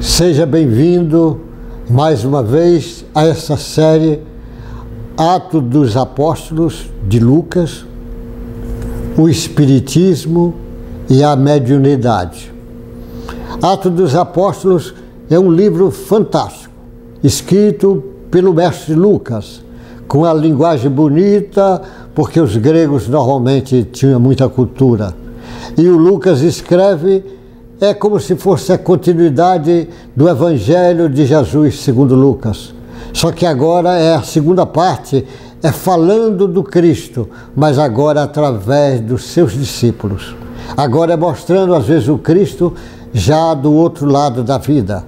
Seja bem-vindo mais uma vez a essa série Atos dos Apóstolos de Lucas, o Espiritismo e a Mediunidade. Atos dos Apóstolos é um livro fantástico, escrito pelo mestre Lucas, com a linguagem bonita, porque os gregos normalmente tinham muita cultura. E o Lucas escreve, é como se fosse a continuidade do Evangelho de Jesus segundo Lucas. Só que agora é a segunda parte, é falando do Cristo, mas agora através dos seus discípulos. Agora é mostrando às vezes o Cristo já do outro lado da vida,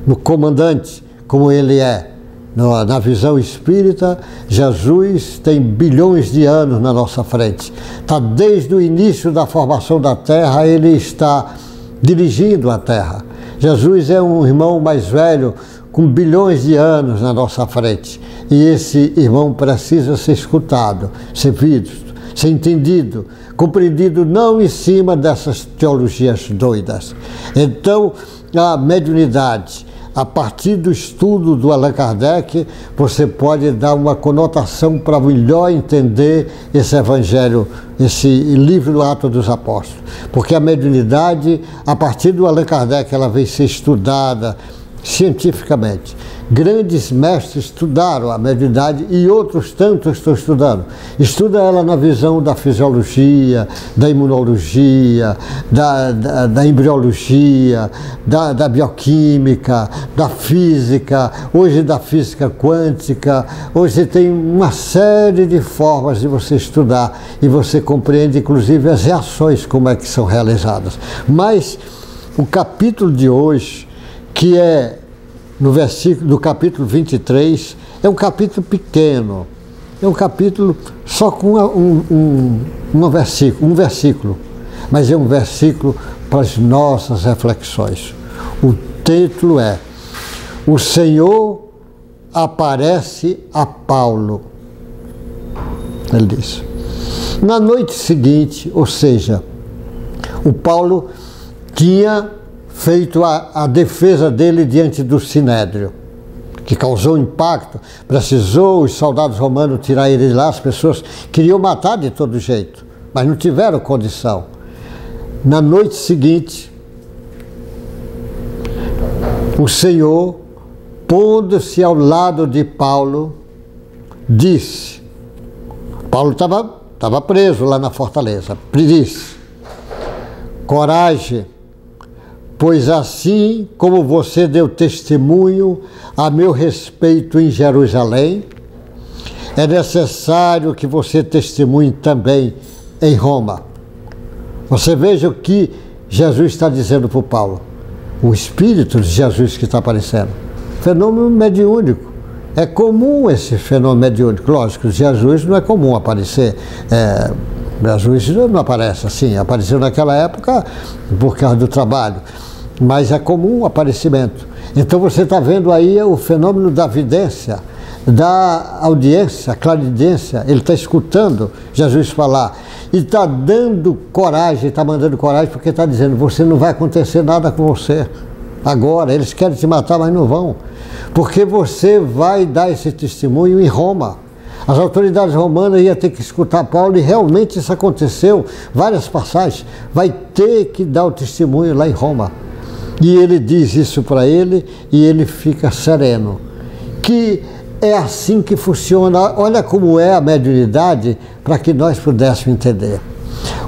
no comandante, como ele é. Na visão espírita, Jesus tem bilhões de anos na nossa frente. Tá desde o início da formação da Terra, ele está dirigindo a Terra. Jesus é um irmão mais velho, com bilhões de anos na nossa frente. E esse irmão precisa ser escutado, ser visto, ser entendido, compreendido não em cima dessas teologias doidas. Então, a mediunidade, a partir do estudo do Allan Kardec, você pode dar uma conotação para melhor entender esse Evangelho, esse livro do Atos dos Apóstolos. Porque a mediunidade, a partir do Allan Kardec, ela veio ser estudada cientificamente. Grandes mestres estudaram a mediunidade e outros tantos estão estudando. Estuda ela na visão da fisiologia, da imunologia, da embriologia, da bioquímica, da física, hoje da física quântica. Hoje tem uma série de formas de você estudar e você compreende inclusive as reações, como é que são realizadas. Mas o capítulo de hoje, que é no capítulo 23, é um capítulo pequeno, é um capítulo só com um versículo, mas é um versículo para as nossas reflexões. O título é: O Senhor aparece a Paulo. Ele diz. Na noite seguinte, ou seja, o Paulo tinha feito a defesa dele diante do Sinédrio, que causou impacto, precisou os soldados romanos tirar ele de lá, as pessoas queriam matar de todo jeito, mas não tiveram condição. Na noite seguinte, o Senhor, pondo-se ao lado de Paulo, disse, Paulo estava preso lá na fortaleza, disse: coragem, pois assim como você deu testemunho a meu respeito em Jerusalém, é necessário que você testemunhe também em Roma. Você veja o que Jesus está dizendo para o Paulo. O Espírito de Jesus que está aparecendo. Fenômeno mediúnico. É comum esse fenômeno mediúnico. Lógico, Jesus não é comum aparecer. Jesus não aparece assim, apareceu naquela época por causa do trabalho, mas é comum o aparecimento. Então você está vendo aí o fenômeno da vidência, da audiência, clarividência. Ele está escutando Jesus falar e está dando coragem, está mandando coragem, porque está dizendo: você não vai acontecer nada com você agora, eles querem te matar, mas não vão, porque você vai dar esse testemunho em Roma. As autoridades romanas iam ter que escutar Paulo, e realmente isso aconteceu, várias passagens. Vai ter que dar o testemunho lá em Roma. E ele diz isso para ele, e ele fica sereno. Que é assim que funciona. Olha como é a mediunidade, para que nós pudéssemos entender.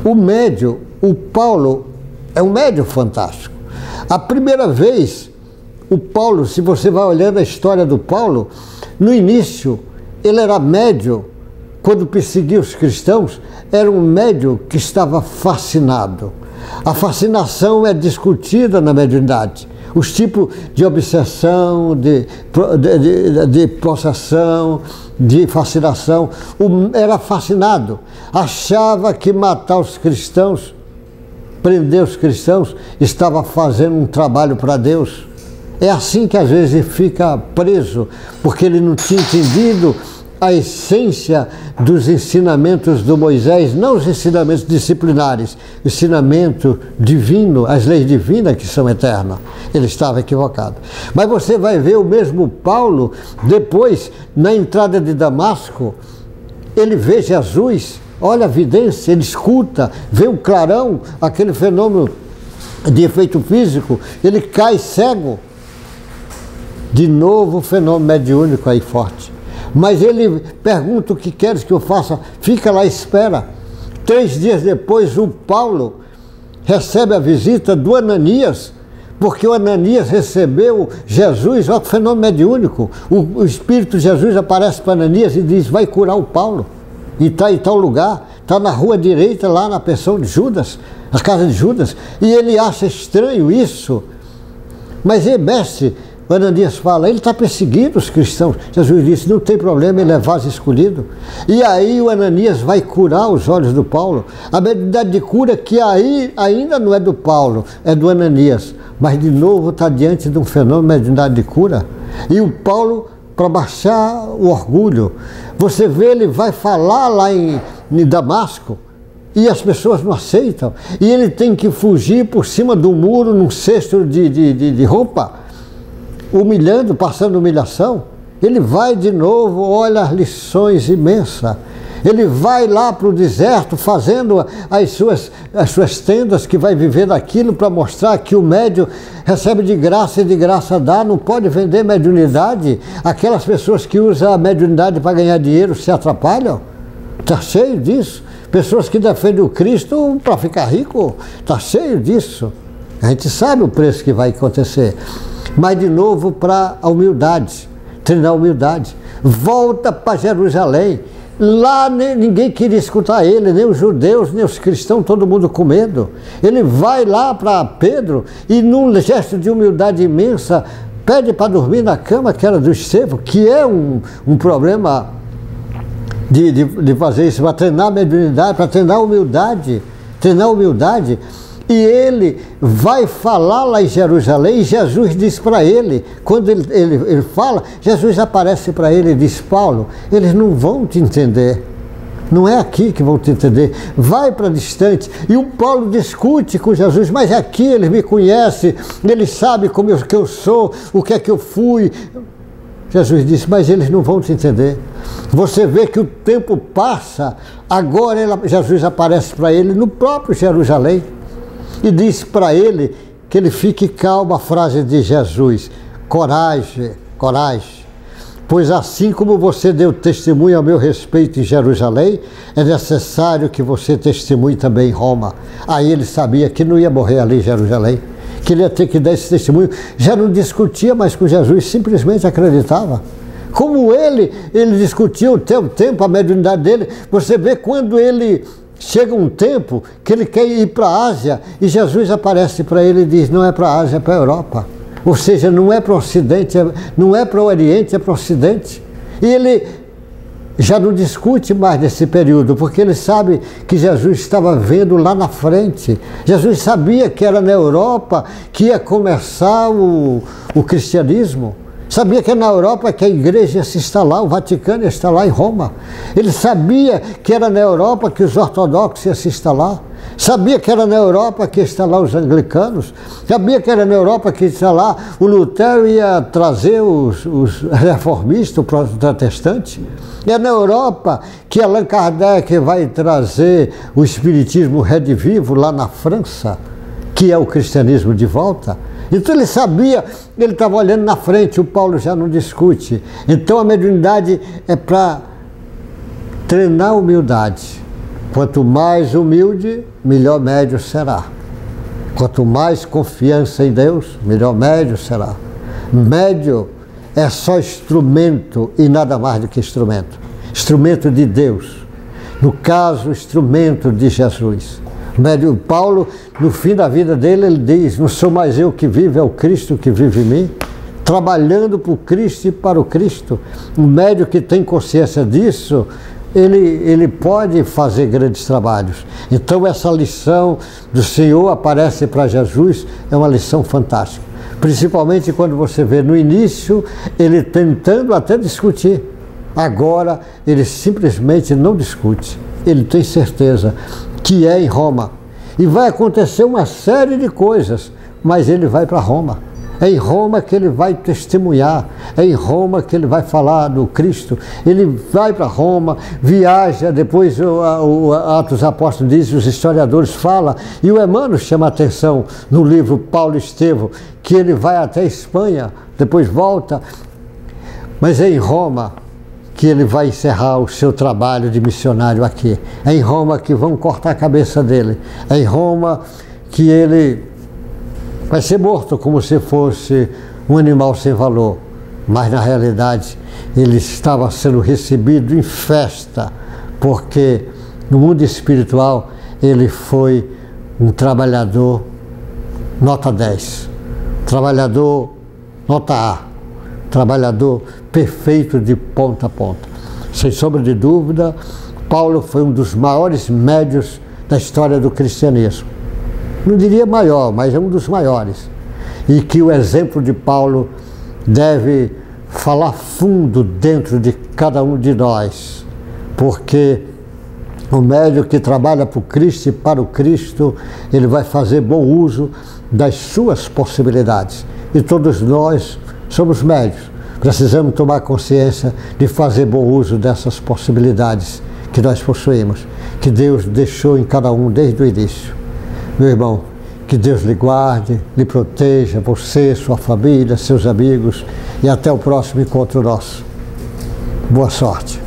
O médium, o Paulo, é um médium fantástico. A primeira vez, o Paulo, se você vai olhando a história do Paulo, no início, ele era médium, quando perseguia os cristãos, era um médium que estava fascinado. A fascinação é discutida na mediunidade. Os tipos de obsessão, de possessão, de fascinação. Era fascinado. Achava que matar os cristãos, prender os cristãos, estava fazendo um trabalho para Deus. É assim que às vezes ele fica preso, porque ele não tinha entendido a essência dos ensinamentos do Moisés, não os ensinamentos disciplinares, o ensinamento divino, as leis divinas que são eternas. Ele estava equivocado. Mas você vai ver o mesmo Paulo, depois, na entrada de Damasco, ele vê Jesus, olha a evidência, ele escuta, vê o clarão, aquele fenômeno de efeito físico, ele cai cego. De novo o fenômeno mediúnico aí forte. Mas ele pergunta: o que queres que eu faça? Fica lá, espera. 3 dias depois, o Paulo recebe a visita do Ananias, porque o Ananias recebeu Jesus, olha que fenômeno mediúnico. O Espírito de Jesus aparece para Ananias e diz: vai curar o Paulo. E está em tal lugar, está na rua direita, lá na pensão de Judas, a casa de Judas. E ele acha estranho isso. Mas, mestre, o Ananias fala, ele está perseguindo os cristãos. Jesus disse: não tem problema, ele é vaso escolhido. E aí o Ananias vai curar os olhos do Paulo. A mediunidade de cura que aí ainda não é do Paulo, é do Ananias. Mas de novo está diante de um fenômeno de mediunidade de cura. E o Paulo, para baixar o orgulho, você vê, ele vai falar lá em Damasco, e as pessoas não aceitam. E ele tem que fugir por cima do muro num cesto de roupa, humilhando, passando humilhação. Ele vai de novo, olha as lições imensas. Ele vai lá para o deserto, fazendo as suas tendas, que vai viver daquilo, para mostrar que o médium recebe de graça e de graça dá, não pode vender mediunidade. Aquelas pessoas que usam a mediunidade para ganhar dinheiro se atrapalham. Está cheio disso. Pessoas que defendem o Cristo para ficar rico, está cheio disso. A gente sabe o preço que vai acontecer. Mas de novo para a humildade, treinar a humildade. Volta para Jerusalém. Lá ninguém queria escutar ele, nem os judeus, nem os cristãos, todo mundo com medo. Ele vai lá para Pedro e, num gesto de humildade imensa, pede para dormir na cama que era do Estevão, que é um problema de fazer isso, para treinar a mediunidade, para treinar a humildade, treinar a humildade. E ele vai falar lá em Jerusalém, e Jesus diz para ele, quando ele fala, Jesus aparece para ele e diz: Paulo, eles não vão te entender, não é aqui que vão te entender, vai para distante. E o Paulo discute com Jesus: mas aqui eles me conhecem, eles sabem que eu sou, o que é que eu fui. Jesus disse: mas eles não vão te entender. Você vê que o tempo passa, agora Jesus aparece para ele no próprio Jerusalém, e diz para ele que ele fique calmo. A frase de Jesus: coragem, coragem, pois assim como você deu testemunho a meu respeito em Jerusalém, é necessário que você testemunhe também em Roma. Aí ele sabia que não ia morrer ali em Jerusalém, que ele ia ter que dar esse testemunho. Já não discutia mais com Jesus, simplesmente acreditava. Como ele discutia o tempo, a mediunidade dele. Você vê quando ele chega um tempo que ele quer ir para a Ásia, e Jesus aparece para ele e diz: não é para a Ásia, é para a Europa. Ou seja, não é para o Ocidente, não é para o Oriente, é para o Ocidente. E ele já não discute mais nesse período, porque ele sabe que Jesus estava vendo lá na frente. Jesus sabia que era na Europa que ia começar o cristianismo. Sabia que é na Europa que a igreja ia se instalar, o Vaticano ia instalar em Roma. Ele sabia que era na Europa que os ortodoxos iam se instalar. Sabia que era na Europa que ia instalar os anglicanos. Sabia que era na Europa que ia instalar o Lutero, ia trazer os reformistas, os protestantes. É na Europa que Allan Kardec vai trazer o espiritismo redivivo lá na França, que é o cristianismo de volta. Então ele sabia, ele estava olhando na frente. O Paulo já não discute. Então a mediunidade é para treinar a humildade. Quanto mais humilde, melhor médium será. Quanto mais confiança em Deus, melhor médium será. Médium é só instrumento e nada mais do que instrumento. Instrumento de Deus. No caso, instrumento de Jesus. O Paulo, no fim da vida dele, ele diz: não sou mais eu que vivo, é o Cristo que vive em mim. Trabalhando para o Cristo e para o Cristo. Um médium que tem consciência disso, ele pode fazer grandes trabalhos. Então essa lição do Senhor aparece para Jesus, é uma lição fantástica. Principalmente quando você vê no início ele tentando até discutir. Agora ele simplesmente não discute. Ele tem certeza que é em Roma. E vai acontecer uma série de coisas, mas ele vai para Roma. É em Roma que ele vai testemunhar, é em Roma que ele vai falar do Cristo. Ele vai para Roma, viaja, depois o Atos dos Apóstolos diz, os historiadores falam, e o Emmanuel chama a atenção no livro Paulo e Estevão, que ele vai até a Espanha, depois volta, mas é em Roma que ele vai encerrar o seu trabalho de missionário aqui. É em Roma que vão cortar a cabeça dele, é em Roma que ele vai ser morto como se fosse um animal sem valor, mas na realidade ele estava sendo recebido em festa, porque no mundo espiritual ele foi um trabalhador nota 10, trabalhador nota A, trabalhador perfeito de ponta a ponta. Sem sombra de dúvida, Paulo foi um dos maiores médios da história do cristianismo. Não diria maior, mas é um dos maiores. E que o exemplo de Paulo deve falar fundo dentro de cada um de nós, porque o médium que trabalha para o Cristo e para o Cristo, ele vai fazer bom uso das suas possibilidades. E todos nós somos médios, precisamos tomar consciência de fazer bom uso dessas possibilidades que nós possuímos, que Deus deixou em cada um desde o início. Meu irmão, que Deus lhe guarde, lhe proteja, você, sua família, seus amigos, e até o próximo encontro nosso. Boa sorte.